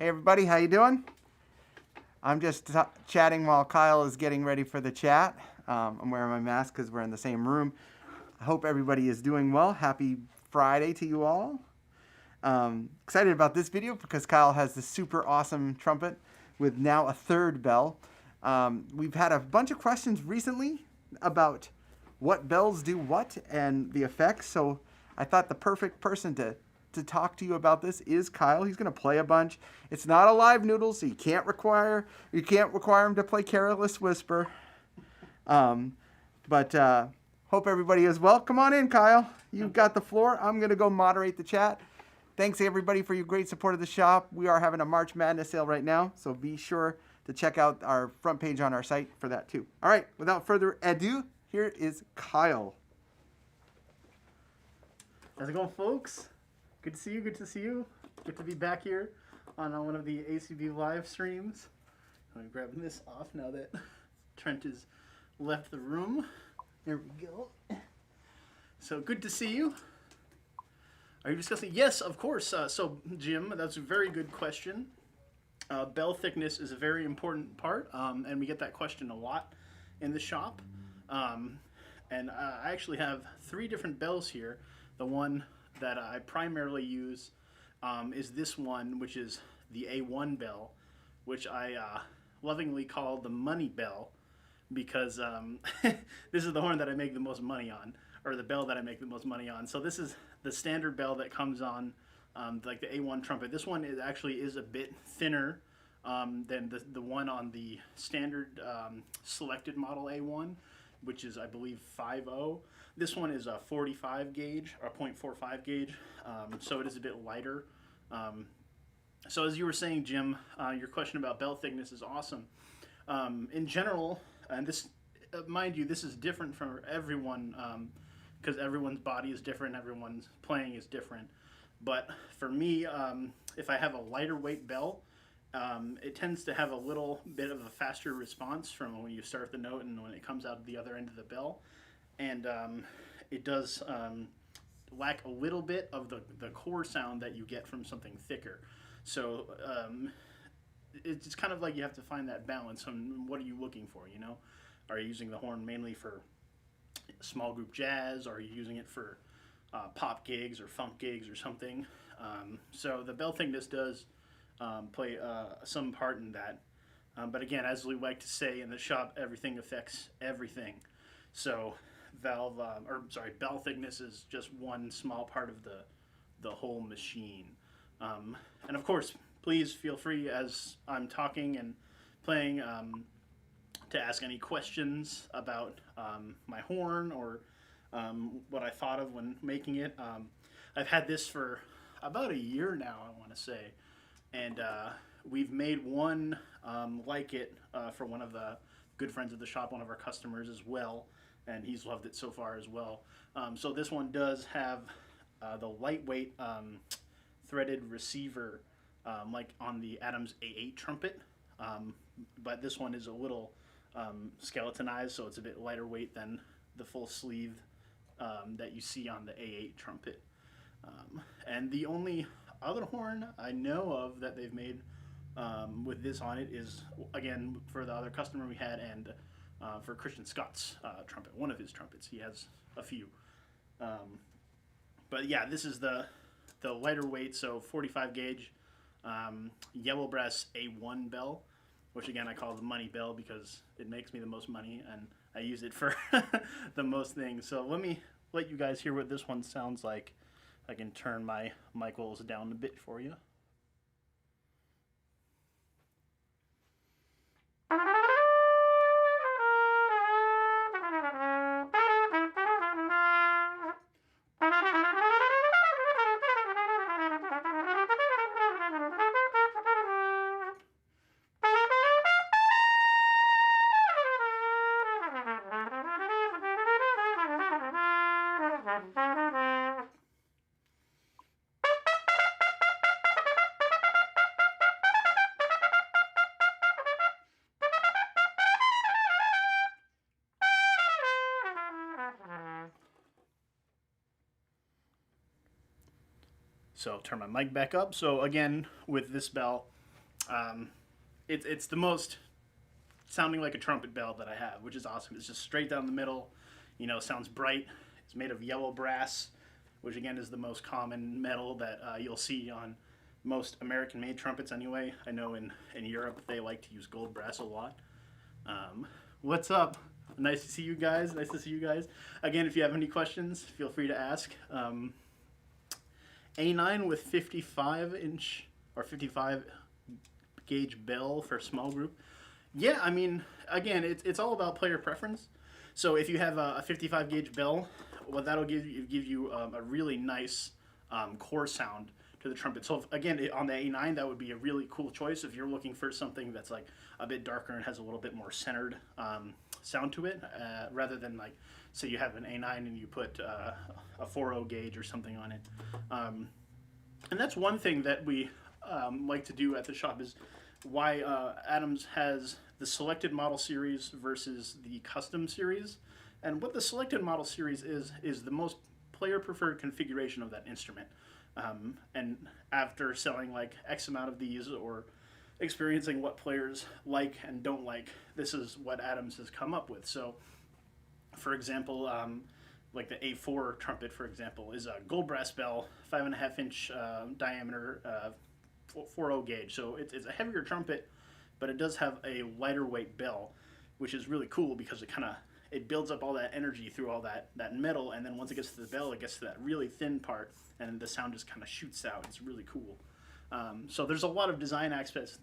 Hey everybody, how you doing? I'm just chatting while Kyle is getting ready for the chat. I'm wearing my mask because we're in the same room. I hope everybody is doing well. Happy Friday to you all. Excited about this video because Kyle has this super awesome trumpet with now a third bell. We've had a bunch of questions recently about what bells do what and the effects, so I thought the perfect person to talk to you about this is Kyle. He's going to play a bunch. It's not a live noodle, so you can't require him to play Careless Whisper. But hope everybody is well. Come on in, Kyle. You've got the floor. I'm going to go moderate the chat. Thanks everybody for your great support of the shop. We are having a March Madness sale right now, so be sure to check out our front page on our site for that too. All right, without further ado, here is Kyle. How's it going, folks? Good to see you. Good to see you. Good to be back here on one of the ACB live streams. I'm grabbing this off now that Trent has left the room. There we go. So good to see you. Are you discussing? Yes, of course. So Jim, that's a very good question. Bell thickness is a very important part, and we get that question a lot in the shop. And I actually have 3 different bells here. The one that I primarily use is this one, which is the A1 Bell, which I lovingly call the money bell because this is the horn that I make the most money on, or the bell that I make the most money on. So this is the standard bell that comes on like the A1 Trumpet. This one actually is a bit thinner than the one on the standard selected model A1, which is, I believe, 5.0. This one is a 45 gauge, or 0.45 gauge, so it is a bit lighter. So as you were saying, Jim, your question about bell thickness is awesome. In general, and this, mind you, this is different for everyone, because everyone's body is different, everyone's playing is different. But for me, if I have a lighter weight bell, it tends to have a little bit of a faster response from when you start the note and when it comes out the other end of the bell. And it does lack a little bit of the core sound that you get from something thicker. So it's kind of like you have to find that balance on what are you looking for, you know? Are you using the horn mainly for small group jazz? Or are you using it for pop gigs or funk gigs or something? So the bell thickness does play some part in that. But again, as we like to say in the shop, everything affects everything. So bell thickness is just one small part of the whole machine. And of course, please feel free as I'm talking and playing to ask any questions about my horn or what I thought of when making it. I've had this for about a year now, I want to say, and we've made one like it for one of the good friends of the shop, one of our customers as well, and he's loved it so far as well. So this one does have the lightweight threaded receiver like on the Adams A1 Trumpet, but this one is a little skeletonized, so it's a bit lighter weight than the full sleeve that you see on the A1 Trumpet. And the only other horn I know of that they've made with this on it is, again, for the other customer we had, and for Christian Scott's trumpet, one of his trumpets. He has a few. But yeah, this is the lighter weight, so 45 gauge yellow brass A1 bell, which again I call the money bell because it makes me the most money and I use it for the most things. So let me let you guys hear what this one sounds like. I can turn my mic levels down a bit for you. So turn my mic back up. So again, with this bell, It's the most sounding like a trumpet bell that I have, which is awesome. It's just straight down the middle, sounds bright. It's made of yellow brass, which again is the most common metal that you'll see on most American-made trumpets anyway. I know in Europe they like to use gold brass a lot. What's up? Nice to see you guys. Nice to see you guys. Again, if you have any questions, feel free to ask. A9 with 55-inch or 55 gauge bell for small group. Yeah, I mean, again, it's all about player preference. So if you have a 55 gauge bell, what that'll give you a really nice core sound to the trumpet. So again, on the A9, that would be a really cool choice if you're looking for something that's like a bit darker and has a little bit more centered sound to it, rather than like, say you have an A9 and you put a 4.0 gauge or something on it. And that's one thing that we like to do at the shop, is why Adams has the selected model series versus the custom series. And what the selected model series is the most player preferred configuration of that instrument. And after selling like X amount of these, or experiencing what players like and don't like, this is what Adams has come up with. So for example, like the A4 trumpet, for example, is a gold brass bell, 5.5-inch diameter, 4.0 gauge. So it's a heavier trumpet, but it does have a lighter weight bell, which is really cool because it builds up all that energy through all that metal, and then once it gets to the bell, it gets to that really thin part, and the sound just kind of shoots out. It's really cool. So there's a lot of design aspects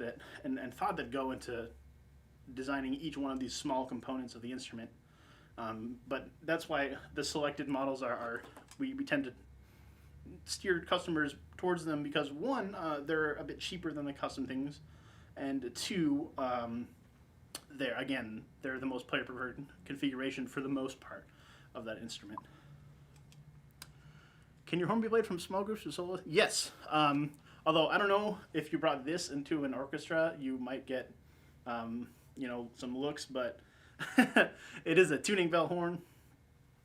and thought that go into designing each one of these small components of the instrument. But that's why the selected models we tend to steer customers towards them, because one, they're a bit cheaper than the custom things, and two, they're the most player preferred configuration for the most part of that instrument. Can your horn be played from small groups or solo? Yes. Although I don't know if you brought this into an orchestra, you might get some looks, but it is a tuning bell horn.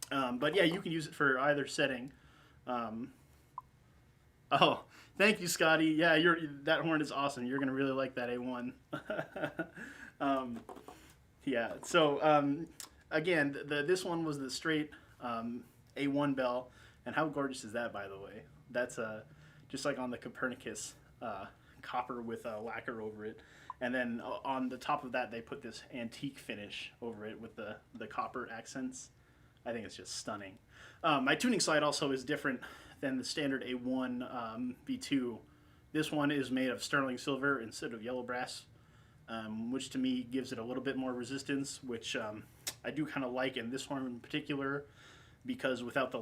But yeah, you can use it for either setting. Oh, thank you, Scotty. Yeah, that horn is awesome. You're gonna really like that A1. Yeah. So again, this one was the straight A1 bell, and how gorgeous is that, by the way? That's just like on the Copernicus, copper with lacquer over it. And then on the top of that, they put this antique finish over it with the copper accents. I think it's just stunning. My tuning slide also is different than the standard A1 V2. This one is made of sterling silver instead of yellow brass, which to me gives it a little bit more resistance, which I do kind of like in this horn in particular, because without the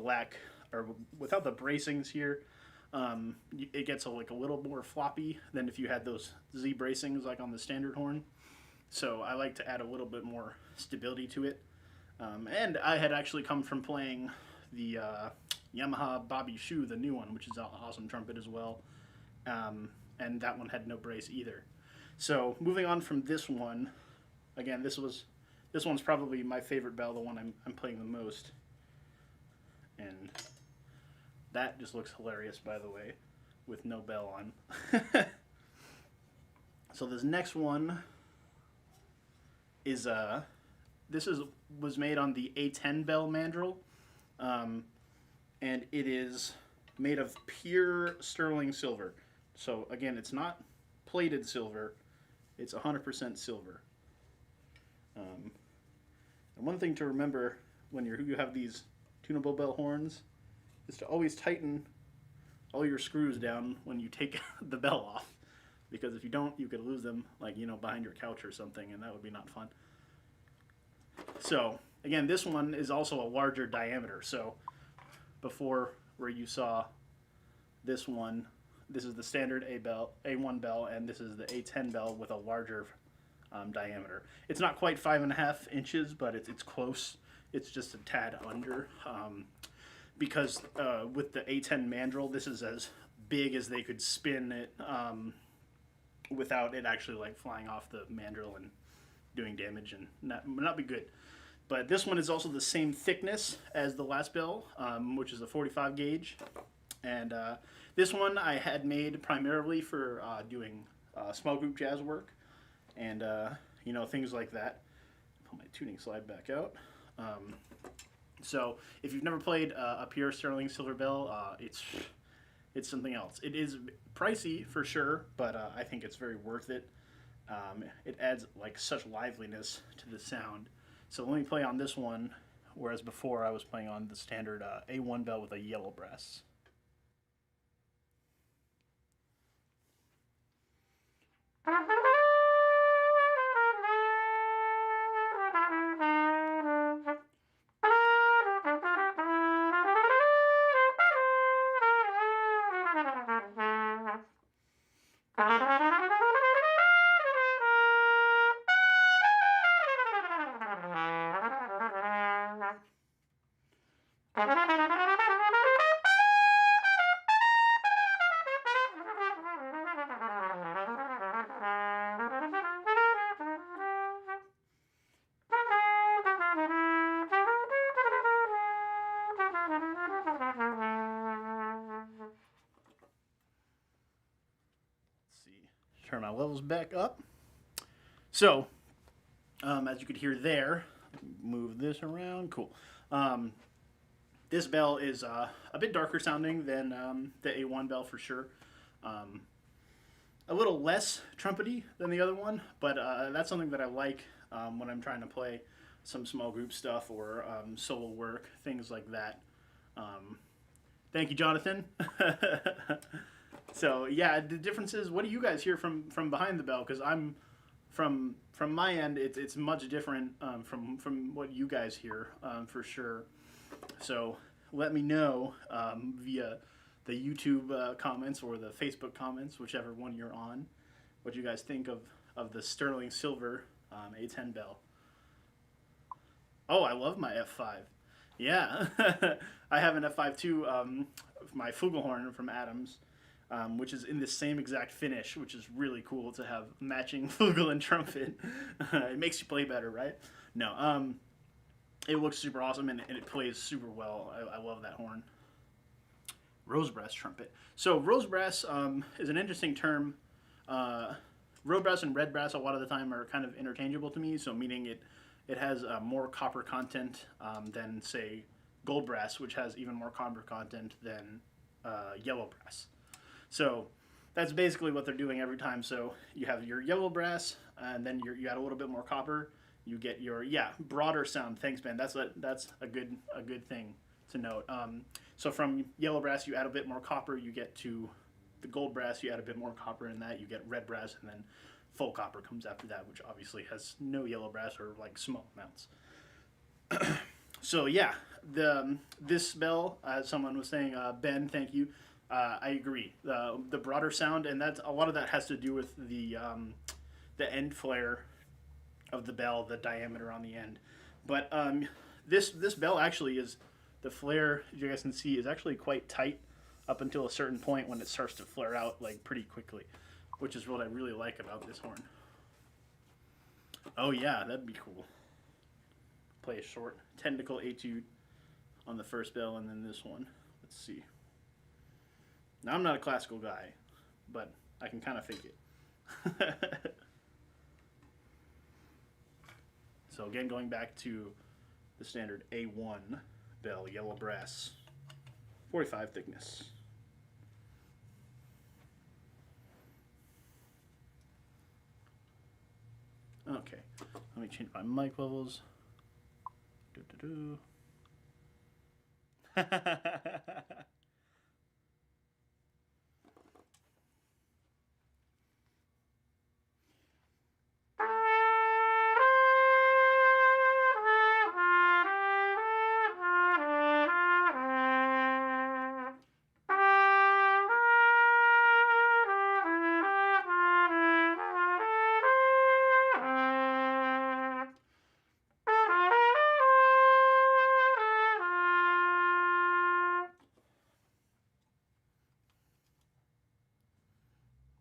bracings here, it gets a little more floppy than if you had those Z bracings like on the standard horn. So I like to add a little bit more stability to it. And I had actually come from playing the Yamaha Bobby Shoe, the new one, which is an awesome trumpet as well. And that one had no brace either. So moving on from this one, again, this one's probably my favorite bell, the one I'm playing the most. And that just looks hilarious, by the way, with no bell on. So this next one is was made on the A10 Bell mandrel, and it is made of pure sterling silver. So again, it's not plated silver; it's 100% silver. And one thing to remember when you have these tunable bell horns is to always tighten all your screws down when you take the bell off, because if you don't, you could lose them, like behind your couch or something, and that would be not fun. So again, this one is also a larger diameter. So before, where you saw this one, this is the standard A1 bell, and this is the A10 bell with a larger diameter. It's not quite 5.5 inches, but it's close. It's just a tad under, because with the A10 mandrel, this is as big as they could spin it without it actually flying off the mandrel and doing damage and not be good. But this one is also the same thickness as the last bell, which is a 45 gauge. And this one I had made primarily for doing small group jazz work, and things like that. Pull my tuning slide back out. So if you've never played a pure sterling silver bell, it's something else. It is pricey for sure, but I think it's very worth it. It adds like such liveliness to the sound. So let me play on this one, whereas before I was playing on the standard A1 bell with a yellow brass. Turn my levels back up. So, as you could hear there, move this around. Cool. This bell is a bit darker sounding than the A1 bell for sure. A little less trumpety than the other one, but that's something that I like when I'm trying to play some small group stuff or solo work, things like that. Thank you, Jonathan. So yeah, the difference is, what do you guys hear from behind the bell? Because I'm from my end, it's much different from what you guys hear for sure. So let me know via the YouTube comments or the Facebook comments, whichever one you're on, what you guys think of the sterling silver A10 bell. Oh, I love my F5. Yeah, I have an F5 too. My flugelhorn from Adams. Which is in the same exact finish, which is really cool to have matching flugel and trumpet. It makes you play better, right? No, it looks super awesome and it plays super well. I love that horn. Rose brass trumpet. So rose brass is an interesting term. Rose brass and red brass a lot of the time are kind of interchangeable to me, so meaning it has more copper content than, say, gold brass, which has even more copper content than yellow brass. So that's basically what they're doing every time. So you have your yellow brass, and then you add a little bit more copper. You get your broader sound. Thanks, Ben. That's a good thing to note. So from yellow brass, you add a bit more copper. You get to the gold brass. You add a bit more copper in that. You get red brass, and then full copper comes after that, which obviously has no yellow brass or like small amounts. So yeah, this bell, as someone was saying, Ben, thank you. I agree. The broader sound, and that's a lot of that has to do with the end flare of the bell, the diameter on the end. But this bell actually is, the flare, as you guys can see, is actually quite tight up until a certain point when it starts to flare out like pretty quickly, which is what I really like about this horn. Oh yeah, that'd be cool. Play a short technical etude on the first bell, and then this one. Let's see. Now, I'm not a classical guy, but I can kind of fake it. So again, going back to the standard A1 bell, yellow brass, 45 thickness. Okay, let me change my mic levels.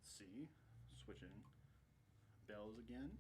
See, switching bells again.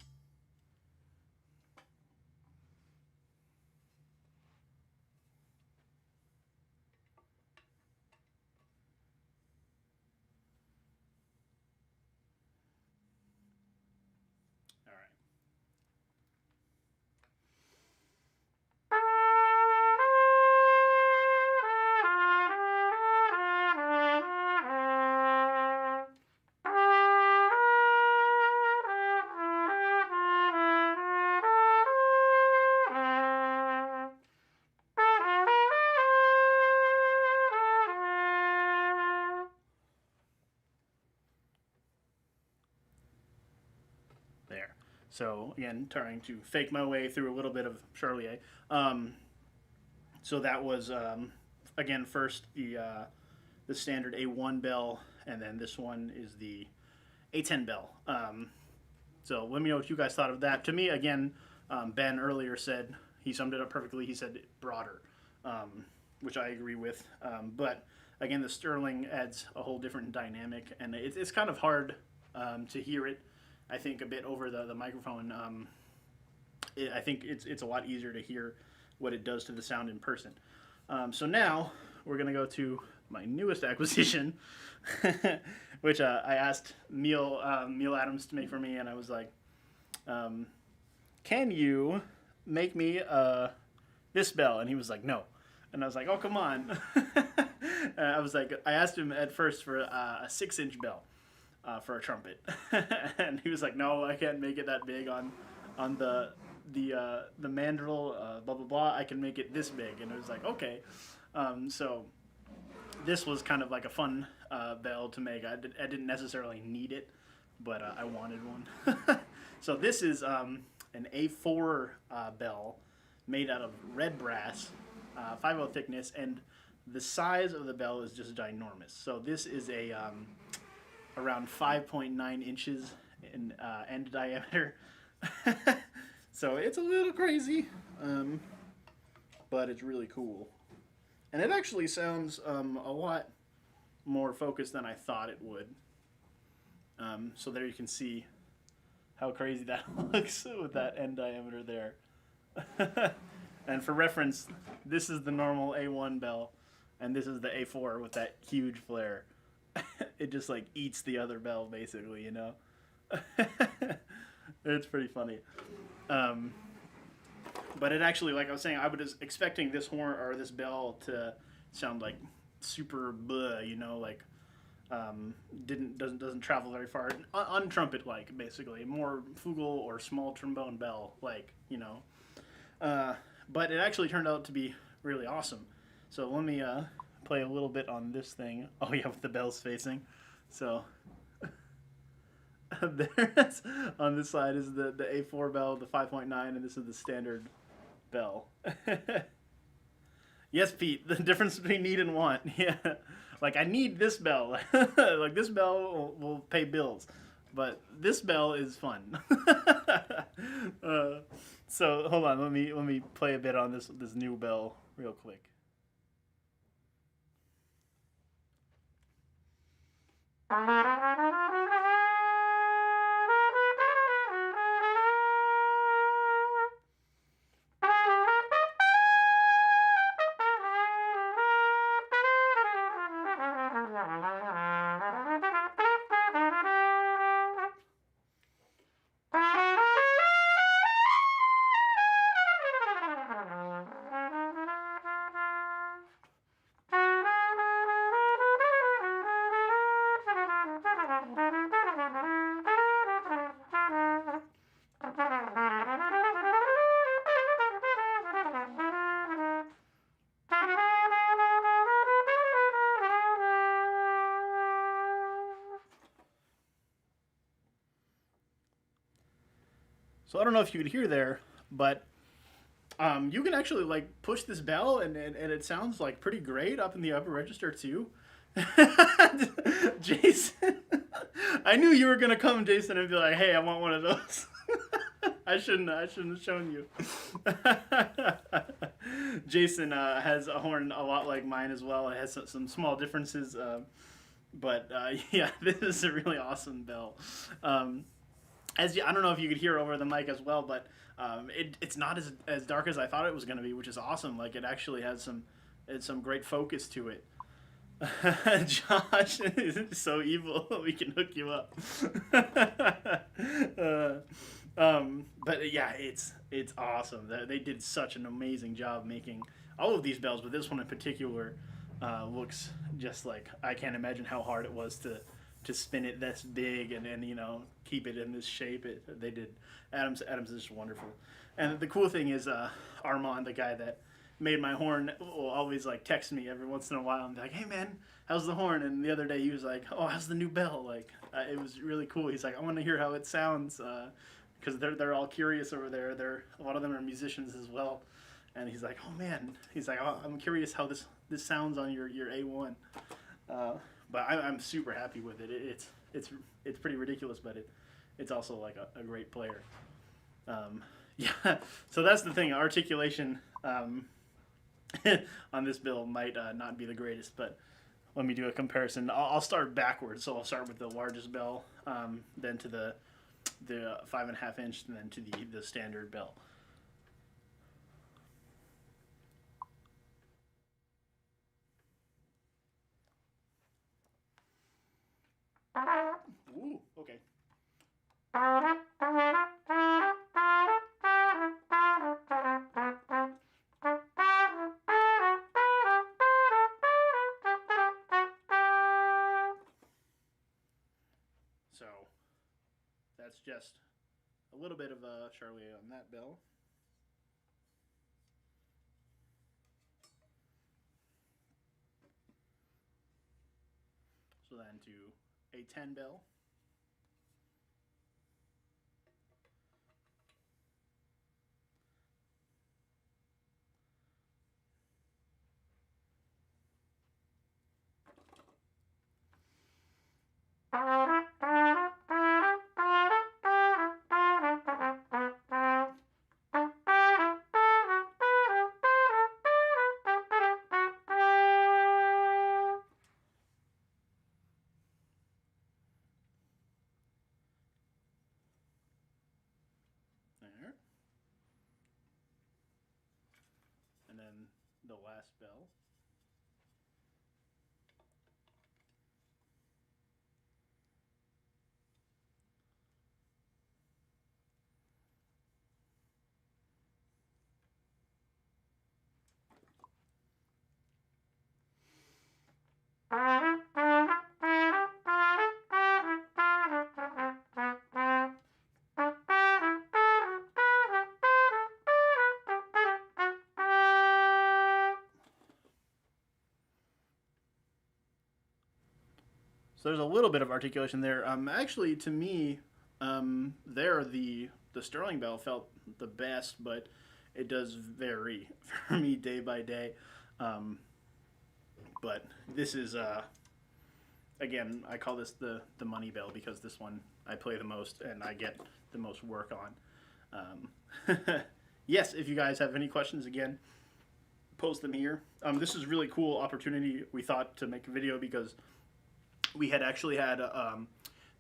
there. So again, trying to fake my way through a little bit of Charlier. So that was again first the standard A1 Bell, and then this one is the A10 Bell. So let me know what you guys thought of that. To me, again, Ben earlier said he summed it up perfectly. He said broader, which I agree with. But again, the Sterling adds a whole different dynamic, and it's kind of hard to hear it. I think a bit over the microphone. I think it's a lot easier to hear what it does to the sound in person. So now we're gonna go to my newest acquisition, which I asked Neil Adams to make for me, and I was like, "Can you make me this bell?" And he was like, "No." And I was like, "Oh, come on." I asked him at first for a 6-inch bell. For a trumpet, and he was like, "No, I can't make it that big on the mandrel, blah blah blah. I can make it this big." And I was like, "Okay." So this was kind of like a fun bell to make. I didn't necessarily need it, but I wanted one. So this is an A4 bell made out of red brass, 5/0 thickness, and the size of the bell is just ginormous. So this is a around 5.9 inches in end diameter. So it's a little crazy, but it's really cool. And it actually sounds a lot more focused than I thought it would. So there you can see how crazy that looks with that end diameter there. And for reference, this is the normal A1 bell, and this is the A4 with that huge flare. It just like eats the other bell basically, you know. It's pretty funny. But it actually, like I was saying, I was expecting this horn or this bell to sound like super blah, you know, like doesn't travel very far, untrumpet like basically, more fugal or small trombone bell like, you know. But it actually turned out to be really awesome. So let me play a little bit on this thing. Oh yeah, with the bells facing. So there's on this side is the A4 bell, the 5.9, and this is the standard bell. Yes, Pete, the difference between need and want. Yeah, like I need this bell. Like this bell will pay bills, but this bell is fun. So hold on, let me play a bit on this new bell real quick. So I don't know if you could hear there, but you can actually like push this bell and it sounds like pretty great up in the upper register too. Jason, I knew you were gonna come, Jason, and be like, "Hey, I want one of those." I shouldn't have shown you. Jason has a horn a lot like mine as well. It has some small differences, but yeah, this is a really awesome bell. I don't know if you could hear over the mic as well, but it's not as dark as I thought it was going to be, which is awesome. Like it actually has some great focus to it. Josh is so evil. We can hook you up. But yeah, it's awesome. They did such an amazing job making all of these bells, but this one in particular looks just like, I can't imagine how hard it was to spin it this big and then, you know, keep it in this shape. They did. Adams is just wonderful. And the cool thing is Armand, the guy that made my horn will always like text me every once in a while and be like, "Hey man, how's the horn?" And the other day he was like, "Oh, how's the new bell?" Like it was really cool. He's like, "I want to hear how it sounds," because they're all curious over there. A lot of them are musicians as well, and he's like, "Oh man," he's like, "Oh, I'm curious how this sounds on your A1." But I'm super happy with it. It's pretty ridiculous, but it's also like a great player. Yeah, so that's the thing. Articulation on this bill might not be the greatest, but let me do a comparison. I'll start backwards. So I'll start with the largest bell, then to the 5.5 inch, and then to the standard bell. Ooh, okay. So that's just a little bit of a Charlie on that bell. So then to A10 Bell. There. And then the last bell. So there's a little bit of articulation there. Actually, to me, there the Sterling Bell felt the best, but it does vary for me day by day. Um, but this is again, I call this the money bell because this one I play the most and I get the most work on. Yes, if you guys have any questions, again, post them here. This is a really cool opportunity we thought to make a video because we had actually had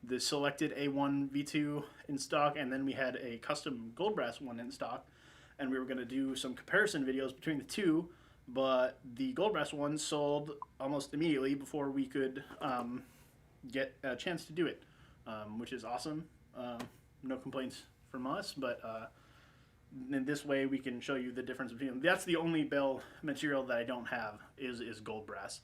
the selected A1 V2 in stock, and then we had a custom gold brass one in stock, and we were going to do some comparison videos between the two, but the gold brass one sold almost immediately before we could get a chance to do it, which is awesome. No complaints from us, but in this way we can show you the difference between them. That's the only bell material that I don't have is gold brass.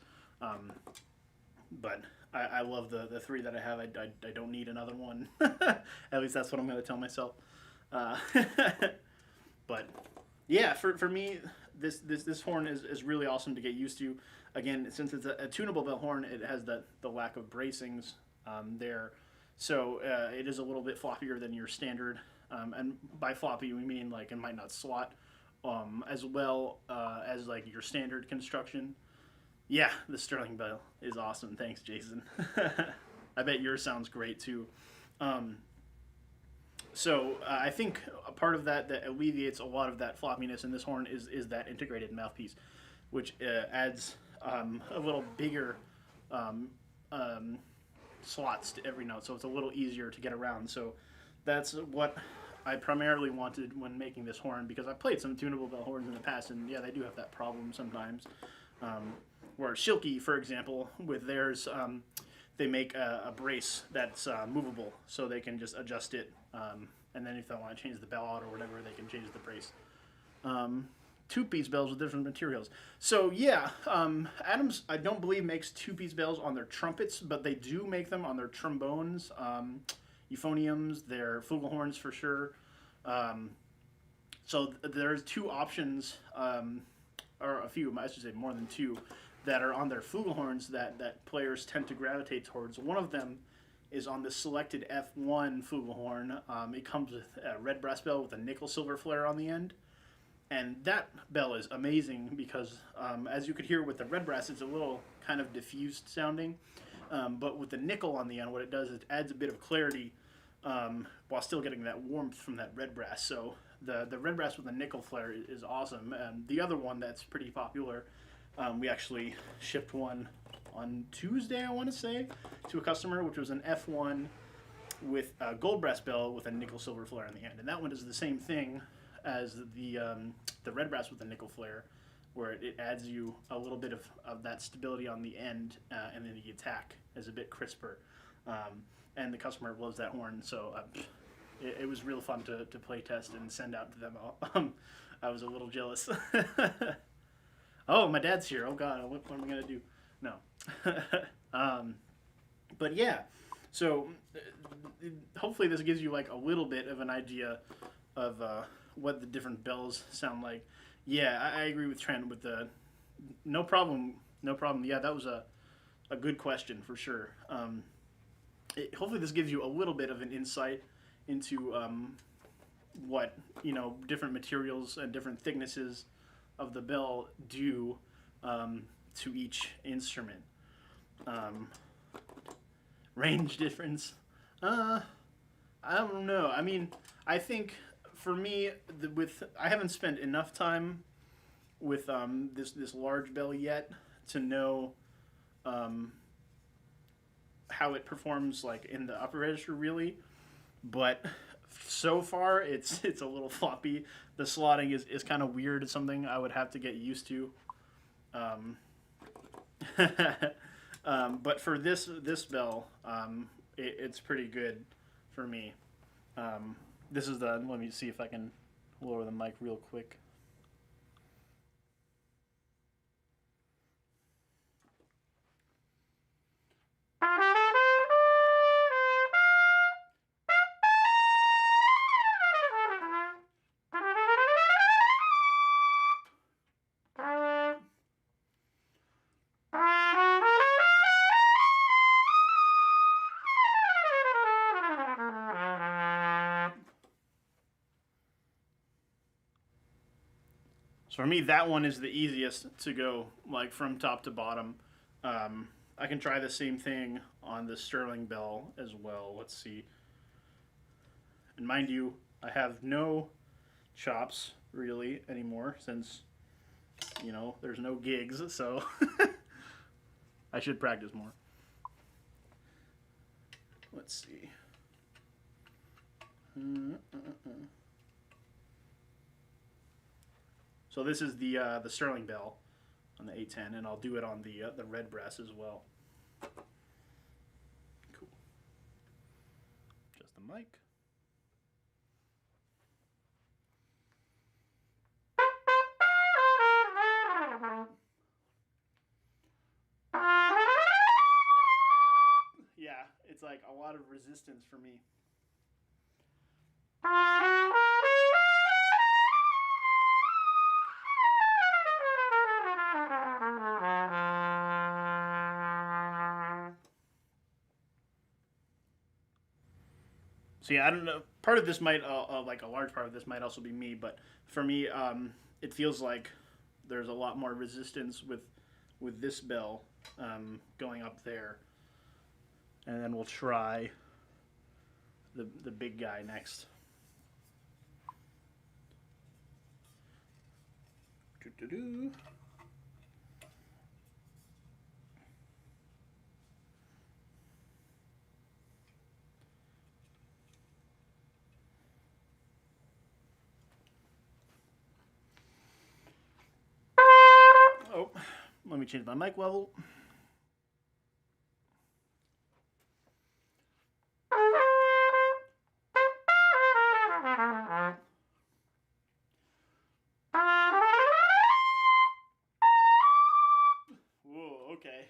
But I love the three that I have. I don't need another one. At least that's what I'm going to tell myself. But yeah, for me, this horn is really awesome to get used to. Again, since it's a tunable bell horn, it has the lack of bracings there. So it is a little bit floppier than your standard. And by floppy, we mean like it might not slot as well as like your standard construction. Yeah, the Sterling Bell is awesome. Thanks, Jason. I bet yours sounds great too. So I think a part of that alleviates a lot of that floppiness in this horn is that integrated mouthpiece, which adds a little bigger slots to every note, so it's a little easier to get around. So that's what I primarily wanted when making this horn, because I played some tunable bell horns in the past, and yeah, they do have that problem sometimes. Where Shilky, for example, with theirs, they make a brace that's movable, so they can just adjust it, and then if they want to change the bell out or whatever, they can change the brace. Two-piece bells with different materials. So yeah, Adams, I don't believe, makes two-piece bells on their trumpets, but they do make them on their trombones, euphoniums, their flugelhorns for sure. So there's two options or a few, I should say more than two, that are on their flugelhorns that players tend to gravitate towards. One of them is on the selected F1 flugelhorn. It comes with a red brass bell with a nickel silver flare on the end. And that bell is amazing because, as you could hear with the red brass, it's a little kind of diffused sounding. But with the nickel on the end, what it does is it adds a bit of clarity while still getting that warmth from that red brass. So the red brass with the nickel flare is awesome. The other one that's pretty popular, we actually shipped one on Tuesday, I want to say, to a customer, which was an F1 with a gold brass bell with a nickel silver flare on the end. And that one does the same thing as the red brass with the nickel flare, where it adds you a little bit of that stability on the end, and then the attack is a bit crisper. And the customer loves that horn, so it was real fun to play test and send out to them all. I was a little jealous. Oh, my dad's here. Oh God, what am I gonna do? No. But yeah, so hopefully this gives you like a little bit of an idea of what the different bells sound like. Yeah, I agree with Trent with the no problem. Yeah, that was a good question for sure. Hopefully this gives you a little bit of an insight into what different materials and different thicknesses of the bell do to each instrument. Range difference. I don't know. I mean, I think for me, I haven't spent enough time with this large bell yet to know how it performs like in the upper register really, but so far it's a little floppy. The slotting is kind of weird. It's something I would have to get used to. But for this bell, it's pretty good for me. This is let me see if I can lower the mic real quick. So for me, that one is the easiest to go like from top to bottom. I can try the same thing on the Sterling bell as well. Let's see. And mind you, I have no chops really anymore since there's no gigs, so I should practice more. Let's see. So this is the Sterling bell on the A10, and I'll do it on the red brass as well. Cool. Just the mic. Yeah, it's like a lot of resistance for me. So yeah, I don't know. Part of this might, like a large part of this might also be me, but for me, it feels like there's a lot more resistance with this bell going up there, and then we'll try the big guy next. Doo-doo-doo. Oh, let me change my mic level. Whoa, okay.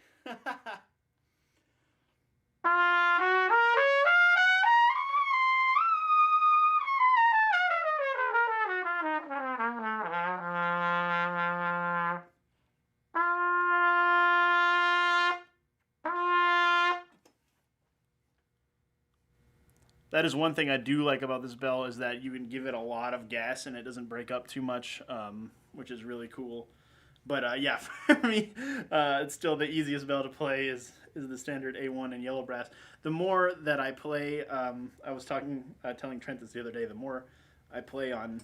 That is one thing I do like about this bell, is that you can give it a lot of gas and it doesn't break up too much, which is really cool. But yeah, for me, it's still the easiest bell to play is the standard A1 and yellow brass. The more that I play, I was telling Trent this the other day, the more I play on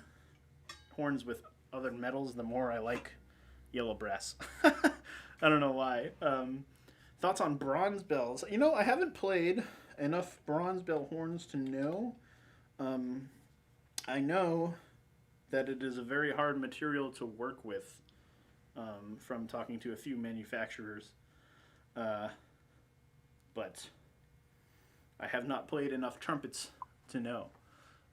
horns with other metals, the more I like yellow brass. I don't know why. Thoughts on bronze bells? You know, I haven't played enough bronze bell horns to know. I know that it is a very hard material to work with, from talking to a few manufacturers. But I have not played enough trumpets to know.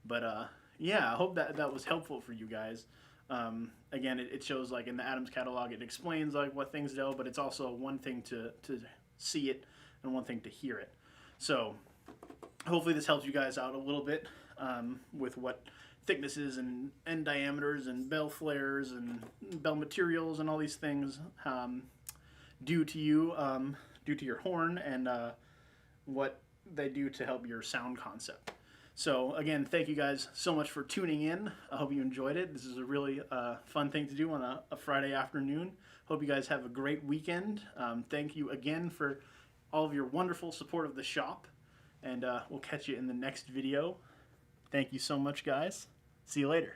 But yeah, I hope that was helpful for you guys. Again, it shows, like, in the Adams catalog, it explains like what things do, but it's also one thing to see it and one thing to hear it. So hopefully this helps you guys out a little bit, with what thicknesses and end diameters and bell flares and bell materials and all these things do to you, do to your horn, and what they do to help your sound concept. So again, thank you guys so much for tuning in. I hope you enjoyed it. This is a really fun thing to do on a Friday afternoon. Hope you guys have a great weekend. Thank you again for all of your wonderful support of the shop, and we'll catch you in the next video. Thank you so much, guys. See you later.